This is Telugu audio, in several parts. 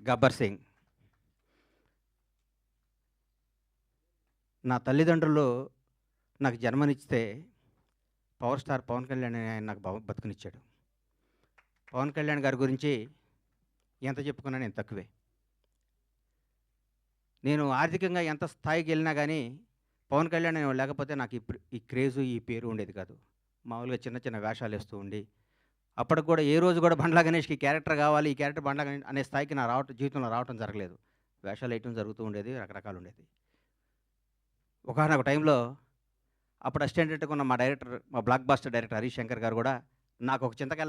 గబ్బర్ సింగ్. నా తల్లిదండ్రులు నాకు జన్మనిస్తే పవర్ స్టార్ పవన్ కళ్యాణ్ అనే ఆయన నాకు బతుకునిచ్చాడు. పవన్ కళ్యాణ్ గారి గురించి ఎంత చెప్పుకున్నా నేను తక్కువే. నేను ఆర్థికంగా ఎంత స్థాయికి వెళ్ళినా కానీ పవన్ కళ్యాణ్ అనేవాడు లేకపోతే నాకు ఇప్పుడు ఈ క్రేజు ఈ పేరు ఉండేది కాదు. మామూలుగా చిన్న చిన్న వేషాలు వేస్తూ ఉండి అప్పటికి కూడా ఏ రోజు కూడా బండ్లా గణేష్కి క్యారెక్టర్ కావాలి, ఈ క్యారెక్టర్ బండ్లా గణేష్ అనే స్థాయికి నా జీవితంలో రావటం జరగలేదు. వేషాలు వేయటం జరుగుతూ ఉండేది, రకరకాలు ఉండేది. ఒకానొక టైంలో అప్పుడు అసిస్టెంట్ డైరెక్టర్గా ఉన్న మా blockbuster director Harish Shankar గారు కూడా నాకు ఒక చింతకాయల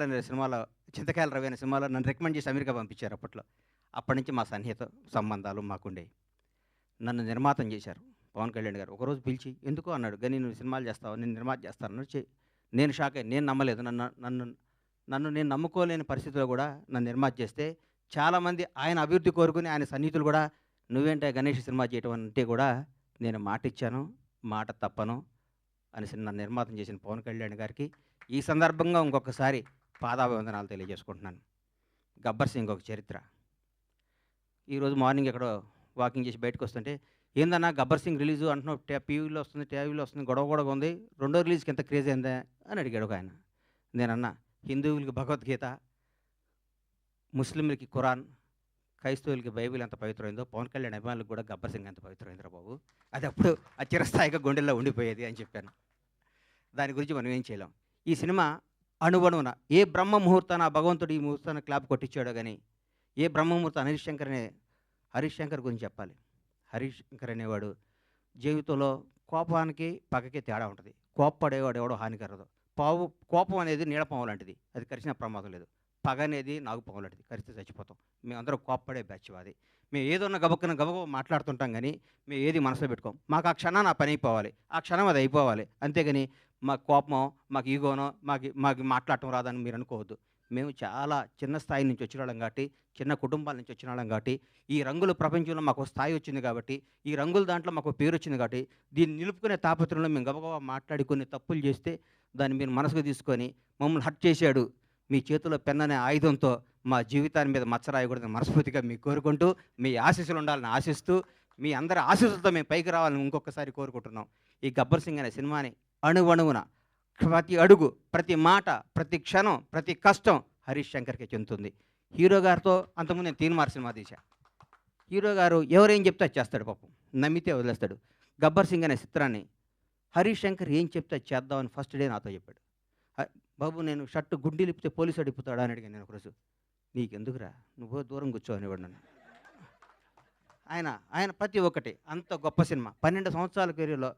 రవి అనే సినిమాలో నన్ను రికమెండ్ చేసి అమెరికా పంపించారు అప్పట్లో. అప్పటి నుంచి మా సన్నిహిత సంబంధాలు మాకుండేవి. నన్ను నిర్మాతం చేశారు పవన్ కళ్యాణ్ గారు. ఒకరోజు పిలిచి ఎందుకు అన్నాడు, కానీ నువ్వు సినిమాలు చేస్తావు, నేను నిర్మాత చేస్తాను. నేను షాక్ అయ్యి, నేను నమ్మలేదు. నన్ను నేను నమ్ముకోలేని పరిస్థితిలో కూడా నన్ను నిర్మాత చేస్తే చాలామంది ఆయన అభివృద్ధి కోరుకుని ఆయన సన్నిహితులు కూడా నువ్వేంటే గణేష్ సినిమా చేయటం అంటే కూడా నేను మాట ఇచ్చాను, మాట తప్పను అనేసి నన్ను నిర్మాతం చేసిన పవన్ కళ్యాణ్ గారికి ఈ సందర్భంగా ఇంకొకసారి పాదాభివందనాలు తెలియజేసుకుంటున్నాను. గబ్బర్ సింగ్ ఒక చరిత్ర. ఈరోజు మార్నింగ్ ఎక్కడో వాకింగ్ చేసి బయటకు వస్తుంటే, ఏందన్నా గబ్బర్ సింగ్ రిలీజు అంటున్నావు, టీవీలో వస్తుంది, గొడవ ఉంది, రెండో రిలీజ్కి ఎంత క్రేజ్ అయిందా అని అడిగాడు ఒక ఆయన. నేనన్నా, హిందువులకి భగవద్గీత, ముస్లింలకి ఖురాన్, క్రైస్తవులకి బైబిల్ ఎంత పవిత్రమైందో పవన్ కళ్యాణ్ అభిమానులకు కూడా గబ్బర్ సింగ్ ఎంత పవిత్రమైందిరా బాబు, అది అప్పుడు ఆ చిరస్థాయిగా గుండెల్లో ఉండిపోయేది అని చెప్పాను. దాని గురించి మనం ఏం చేయలేం. ఈ సినిమా అణువణువున ఏ బ్రహ్మ ముహూర్తాన భగవంతుడు ఈ ముహూర్తాన్ని క్లాప్ కొట్టించాడో కానీ, ఏ బ్రహ్మ ముహూర్తాన్ని హరీష్ శంకర్ గురించి చెప్పాలి. హరీష్ శంకర్ అనేవాడు జీవితంలో కోపానికి పగకి తేడా ఉంటుంది. కోప్పడేవాడు ఎవడో హానికరదు. కోపం అనేది నీడపాము లాంటిది, అది కరిచిన ప్రమాదం లేదు. పగ అనేది నాగుపాము లాంటిది, కరిస్తే చచ్చిపోతాం. మేమందరం కోప్పడే బ్యాచ్ అది. మేము ఏదన్నా గబ మాట్లాడుతుంటాం కానీ మేము ఏది మనసులో పెట్టుకోం. మాకు ఆ క్షణం నా పని అయిపోవాలి, ఆ క్షణం అది అయిపోవాలి. అంతేగాని మాకు కోపమో మాకు ఈగోనో మాకు మాట్లాడటం రాదని మీరు అనుకోవద్దు. మేము చాలా చిన్న స్థాయి నుంచి వచ్చిన వాళ్ళం కాబట్టి, చిన్న కుటుంబాల నుంచి వచ్చిన వాళ్ళం కాబట్టి, ఈ రంగుల ప్రపంచంలో మాకు స్థాయి వచ్చింది కాబట్టి, ఈ రంగుల దాంట్లో మాకు పేరు వచ్చింది కాబట్టి, దీన్ని నిలుపుకునే తాపత్రంలో మేము గబగబా మాట్లాడి కొన్ని తప్పులు చేస్తే దాన్ని మీరు మనసుకు తీసుకొని మమ్మల్ని హర్ట్ చేశాడు, మీ చేతిలో పెన్ అనే ఆయుధంతో మా జీవితాన్ని మీద మచ్చరాయకూడదని మనస్ఫూర్తిగా మీకు కోరుకుంటూ, మీ ఆశీస్సులు ఉండాలని ఆశిస్తూ, మీ అందరి ఆశీస్సులతో మేము పైకి రావాలని ఇంకొకసారి కోరుకుంటున్నాం. ఈ గబ్బర్ సింగ్ అనే సినిమాని అణువణువున ప్రతి అడుగు, ప్రతి మాట, ప్రతి క్షణం, ప్రతి కష్టం హరీష్ శంకర్కే చెందుతుంది. హీరో గారితో అంతకుముందు నేను తీన్మార్ సినిమా తీశా. హీరో గారు ఎవరేం చెప్తే అది చేస్తాడు, పాపం నమ్మితే వదిలేస్తాడు. గబ్బర్ సింగ్ అనే చిత్రాన్ని హరీష్ శంకర్ ఏం చెప్తే అది చేద్దామని ఫస్ట్ డే నాతో చెప్పాడు. బాబు నేను షర్టు గుండీలు ఇప్పితే పోలీసు అడిగిపోతాడా అని అడిగాను నేను ఒకరోజు. నీకెందుకురా, నువ్వు దూరం కూర్చో అనేవాడు నన్ను. ఆయన ప్రతి ఒక్కటి అంత గొప్ప సినిమా. 12 సంవత్సరాల కెరీర్లో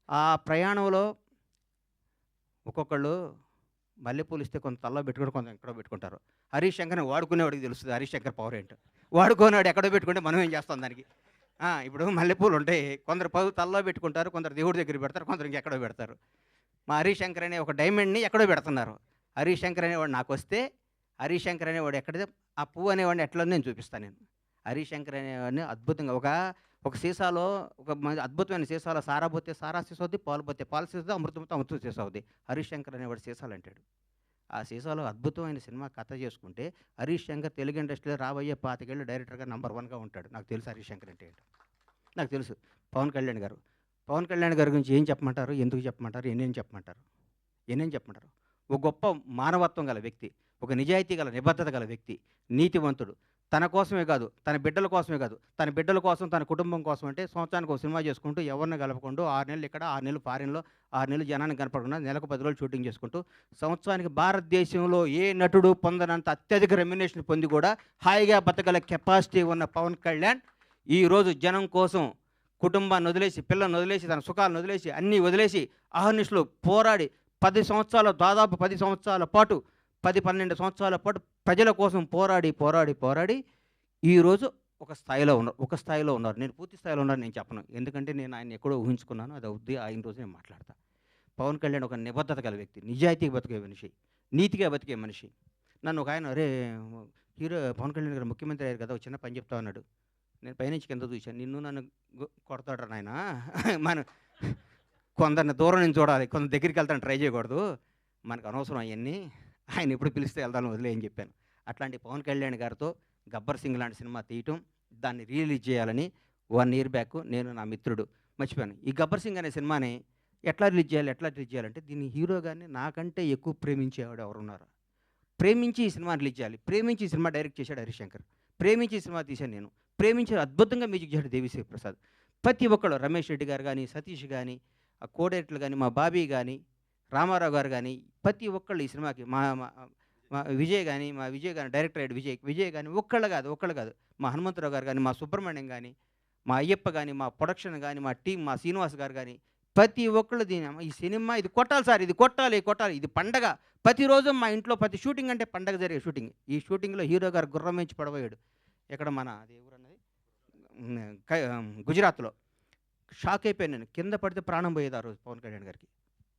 ఆ ప్రయాణంలో ఒక్కొక్కళ్ళు మల్లెపూలు ఇస్తే కొంత తల్లో పెట్టుకుంటే కొంత ఎక్కడో పెట్టుకుంటారు. హరీష్ శంకర్ని వాడుకునేవాడికి తెలుస్తుంది హరీష్ శంకర్ పవర్ ఏంటో. వాడుకునేవాడు ఎక్కడో పెట్టుకుంటే మనం ఏం చేస్తాం దానికి. ఇప్పుడు మల్లెపూలు ఉంటాయి, కొందరు తల్లో పెట్టుకుంటారు, కొందరు దేవుడి దగ్గర పెడతారు, కొందరు ఇంకెక్కడో పెడతారు. మా హరీష్ శంకర్ అనే ఒక డైమండ్ని ఎక్కడో పెడుతున్నారు. హరీష్ శంకర్ అనేవాడు నాకు వస్తే, హరీష్ శంకర్ అనేవాడు ఎక్కడితే ఆ పువ్వు అనేవాడిని ఎట్లా నేను చూపిస్తాను. నేను హరీష్ శంకర్ అనేవాడిని అద్భుతంగా ఒక సీసాలో ఒక అద్భుతమైన సీసాలో సారా పోతే సారా సీసా అవుద్ది, పాలు పోతే పాలు సీసా, అమృతం సీసా అవుద్ది. హరీష్ శంకర్ అనేవాడు సీసాలు అంటాడు. ఆ సీసాలో అద్భుతమైన సినిమా కథ చేసుకుంటే హరీష్ శంకర్ తెలుగు ఇండస్ట్రీలో రాబోయే 25 ఏళ్ళు డైరెక్టర్గా నంబర్ 1గా ఉంటాడు. నాకు తెలుసు హరీష్ శంకర్ అంటే ఏంటో, నాకు తెలుసు. పవన్ కళ్యాణ్ గారి గురించి ఏం చెప్పమంటారు, ఎందుకు చెప్పమంటారు, ఎన్నేం చెప్పమంటారు. ఒక గొప్ప మానవత్వం గల వ్యక్తి, ఒక నిజాయితీ గల నిబద్ధత గల వ్యక్తి, నీతివంతుడు. తన కోసమే కాదు, తన బిడ్డల కోసమే కాదు, తన బిడ్డల కోసం, తన కుటుంబం కోసం అంటే సంవత్సరానికి ఒక సినిమా చేసుకుంటూ ఎవరిని కలపకుండా 6 నెలలు ఇక్కడ, 6 నెలలు ఫారిన్లో, 6 నెలలు జనానికి కనపడకుండా నెలకు 10 రోజులు షూటింగ్ చేసుకుంటూ సంవత్సరానికి భారతదేశంలో ఏ నటుడు పొందనంత అత్యధిక రెమ్యునేషన్ పొంది కూడా హాయిగా బతకగల కెపాసిటీ ఉన్న పవన్ కళ్యాణ్ ఈరోజు జనం కోసం కుటుంబాన్ని వదిలేసి, పిల్లల్ని వదిలేసి, తన సుఖాలను వదిలేసి, అన్నీ వదిలేసి అహర్నిశలు పోరాడి 10 సంవత్సరాలు, దాదాపు 10 సంవత్సరాల పాటు, 10-12 సంవత్సరాల పాటు ప్రజల కోసం పోరాడి ఈరోజు ఒక స్థాయిలో ఉన్నారు. నేను పూర్తి స్థాయిలో ఉన్నాను నేను చెప్పను, ఎందుకంటే నేను ఆయన ఎక్కడో ఊహించుకున్నాను. అది అవుద్ది, ఆయన రోజు నేను మాట్లాడతా. పవన్ కళ్యాణ్ ఒక నిబద్ధత గల వ్యక్తి, నిజాయితీగా బతికే మనిషి, నీతిగా బతికే మనిషి. నన్ను ఒక ఆయన, అరే హీరో పవన్ కళ్యాణ్ గారు ముఖ్యమంత్రి అయ్యారు కదా, ఒక చిన్న పని చెప్తా అన్నాడు. నేను పైనుంచి కింద చూశాను. నన్ను కొడతాడు నాయన, మనం కొందరిని దూరం నుంచి చూడాలి, కొందరు దగ్గరికి వెళ్తాను ట్రై చేయకూడదు, మనకు అనవసరం అవన్నీ, ఆయన ఎప్పుడు పిలిస్తే వెళ్తాను వదిలే అని చెప్పాను. అట్లాంటి పవన్ కళ్యాణ్ గారితో గబ్బర్ సింగ్ లాంటి సినిమా తీయటం, దాన్ని రిలీజ్ చేయాలని 1 ఇయర్ బ్యాక్ నేను నా మిత్రుడు మర్చిపోయాను. ఈ గబ్బర్ సింగ్ అనే సినిమాని ఎట్లా రిలీజ్ చేయాలి, ఎట్లా రిలీజ్ చేయాలంటే దీన్ని హీరో గారిని నాకంటే ఎక్కువ ప్రేమించేవాడు ఎవరున్నారు? ప్రేమించి ఈ సినిమా రిలీజ్ చేయాలి. ప్రేమించి ఈ సినిమా డైరెక్ట్ చేశాడు హరిశంకర్. ప్రేమించి ఈ సినిమా తీశాను నేను. ప్రేమించి అద్భుతంగా మ్యూజిక్ చేశాడు దేవిశ్రీ ప్రసాద్. ప్రతి ఒక్కళ్ళు రమేష్ రెడ్డి గారు కానీ, సతీష్ కానీ, ఆ కో డైరెక్టర్లు కానీ, మా బాబీ కానీ, రామారావు గారు కానీ, ప్రతి ఒక్కళ్ళు ఈ సినిమాకి మా మా మా విజయ్ కానీ, డైరెక్టర్ అయ్యాడు విజయ్ కానీ ఒక్కళ్ళు కాదు. మా హనుమంతరావు గారు కానీ, మా సుబ్రహ్మణ్యం కానీ, మా అయ్యప్ప కానీ, మా ప్రొడక్షన్ కానీ, మా టీం, మా శ్రీనివాస్ గారు కానీ, ప్రతి ఒక్కళ్ళు దీని ఈ సినిమా ఇది కొట్టాలి సార్, ఇది కొట్టాలి, ఇది పండగ. ప్రతిరోజు మా ఇంట్లో ప్రతి షూటింగ్ అంటే పండగ జరిగే షూటింగ్. ఈ షూటింగ్లో హీరో గారు గుర్రం మించి పడబోయాడు. ఎక్కడ మన అది ఎవరన్నది గుజరాత్లో. షాక్ అయిపోయాను నేను. కింద పడితే ప్రాణం పోయేది ఆ రోజు పవన్ కళ్యాణ్ గారికి.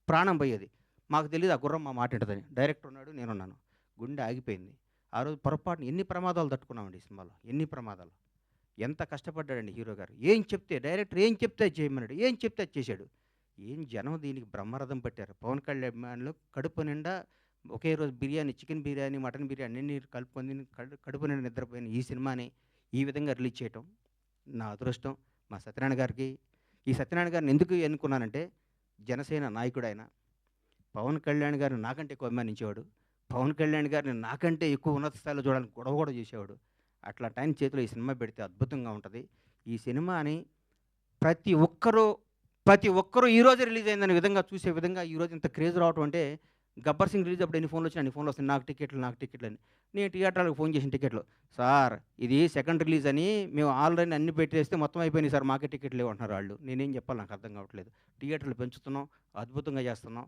ప్రాణం పోయేది. మాకు తెలియదు ఆ గుర్రం మా మాట ఏంటదని. డైరెక్టర్ ఉన్నాడు, నేనున్నాను. గుండె ఆగిపోయింది. ఆ రోజు పొరపాటున ఎన్ని ప్రమాదాలు తట్టుకున్నామండి ఈ సినిమాలో, ఎన్ని ప్రమాదాలు. ఎంత కష్టపడ్డాడండి హీరో గారు. డైరెక్టర్ ఏం చెప్తే అది చేయమన్నాడు, ఏం చెప్తే అది చేశాడు. జనం దీనికి బ్రహ్మరథం పట్టారు. పవన్ కళ్యాణ్ కడుపు నిండా ఒకే రోజు బిర్యానీ, చికెన్ బిర్యానీ, మటన్ బిర్యానీ అన్నీ కలుపుకొని కడుపు నిండా నిద్రపోయిన ఈ సినిమాని ఈ విధంగా రిలీజ్ చేయటం నా అదృష్టం. మా సత్యనారాయణ గారికి, ఈ సత్యనారాయణ గారిని ఎందుకు ఎన్నుకున్నానంటే జనసేన నాయకుడు ఆయన. పవన్ కళ్యాణ్ గారిని నాకంటే ఎక్కువ అభిమానించేవాడు. పవన్ కళ్యాణ్ గారిని నాకంటే ఎక్కువ ఉన్నత స్థాయిలో చూడాలని గొడవ కూడా చేసేవాడు. అట్లాంటి ఆయన చేతిలో ఈ సినిమా పెడితే అద్భుతంగా ఉంటుంది. ఈ సినిమాని ప్రతి ఒక్కరూ ఈరోజే రిలీజ్ అయిందనే విధంగా చూసే విధంగా ఈరోజు ఇంత క్రేజ్ రావటం అంటే, గబ్బర్ సింగ్ రిలీజ్ అప్పుడు ఎన్ని ఫోన్లు వచ్చినా అన్ని ఫోన్లు వస్తాయి, నాకు టికెట్లు అని. నేను థియేటర్లకు ఫోన్ చేసిన టికెట్లు, సార్ ఇది సెకండ్ రిలీజ్ అని మేము ఆల్రెడీ అన్ని పెట్టేస్తే మొత్తం అయిపోయినాయి సార్, మాకే టికెట్లు లేవంటున్నారు వాళ్ళు. నేనేం చెప్పాలి, నాకు అర్థం కావట్లేదు. థియేటర్లు పెంచుతున్నాం, అద్భుతంగా చేస్తున్నాం.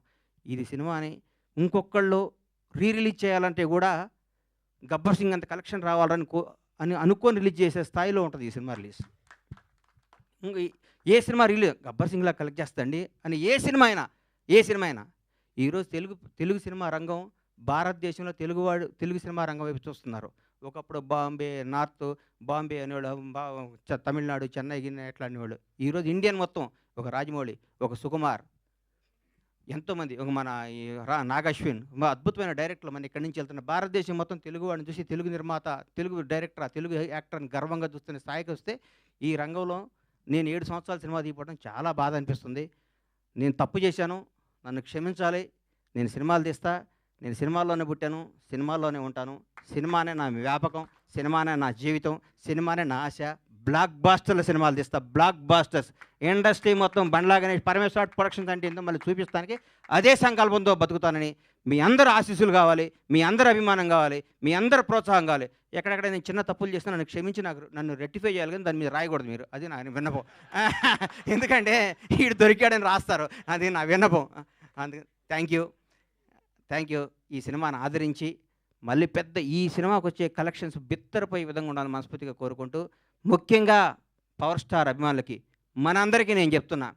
ఇది సినిమాని ఇంకొకళ్ళు రిలీజ్ చేయాలంటే కూడా గబ్బర్ సింగ్ అంత కలెక్షన్ రావాలని అనుకొని రిలీజ్ చేసే స్థాయిలో ఉంటుంది ఈ సినిమా రిలీజ్. ఏ సినిమా రిలీజ్ గబ్బర్ సింగ్లా కలెక్ట్ చేస్తండి అని ఏ సినిమా అయినా ఈరోజు తెలుగు సినిమా రంగం భారతదేశంలో తెలుగు సినిమా రంగం వైపు చూస్తున్నారు. ఒకప్పుడు బాంబే అనేవాళ్ళు, తమిళనాడు, చెన్నై ఎట్లా అనేవాళ్ళు. ఈరోజు ఇండియన్ మొత్తం ఒక రాజమౌళి, ఒక సుకుమార్, ఎంతోమంది, ఒక మన నాగశ్విన్, అద్భుతమైన డైరెక్టర్లు మన ఇక్కడి నుంచి వెళ్తున్న. భారతదేశం మొత్తం తెలుగు వాడిని చూసి తెలుగు నిర్మాత, తెలుగు డైరెక్టర్, తెలుగు యాక్టర్ని గర్వంగా చూస్తున్న స్థాయికి వస్తే, ఈ రంగంలో నేను 7 సంవత్సరాల సినిమా తీయడం చాలా బాధ అనిపిస్తుంది. నేను తప్పు చేశాను, నన్ను క్షమించాలి. నేను సినిమాలు తీస్తా, నేను సినిమాల్లోనే పుట్టాను, సినిమాల్లోనే ఉంటాను. సినిమానే నా వ్యాపకం, సినిమానే నా జీవితం, సినిమానే నా ఆశ. బ్లాక్ బాస్టర్ల సినిమాలు తీస్తా, బ్లాక్ బాస్టర్స్. ఇండస్ట్రీ మొత్తం బండ్లాగానే పరమేశ్వర ప్రొడక్షన్స్ అంటే ఏంటో మళ్ళీ చూపిస్తానికి అదే సంకల్పంతో బతుకుతానని మీ అందరూ ఆశీస్సులు కావాలి, మీ అందరు అభిమానం కావాలి, మీ అందరు ప్రోత్సాహం కావాలి. ఎక్కడెక్కడ నేను చిన్న తప్పులు చేస్తే నన్ను క్షమించి నన్ను రెక్టిఫై చేయాలి, కానీ దాని మీద రాయకూడదు మీరు. అది నా విన్నపం. ఎందుకంటే వీడు దొరికాడని రాస్తారు, అది నా విన్నపం. అందుకు థ్యాంక్ యూ. ఈ సినిమాను ఆదరించి మళ్ళీ ఈ సినిమాకు వచ్చే కలెక్షన్స్ బిత్తరపోయే విధంగా ఉండాలని మనస్ఫూర్తిగా కోరుకుంటూ, ముఖ్యంగా పవర్ స్టార్ అభిమానులకి మనందరికీ నేను చెప్తున్నా,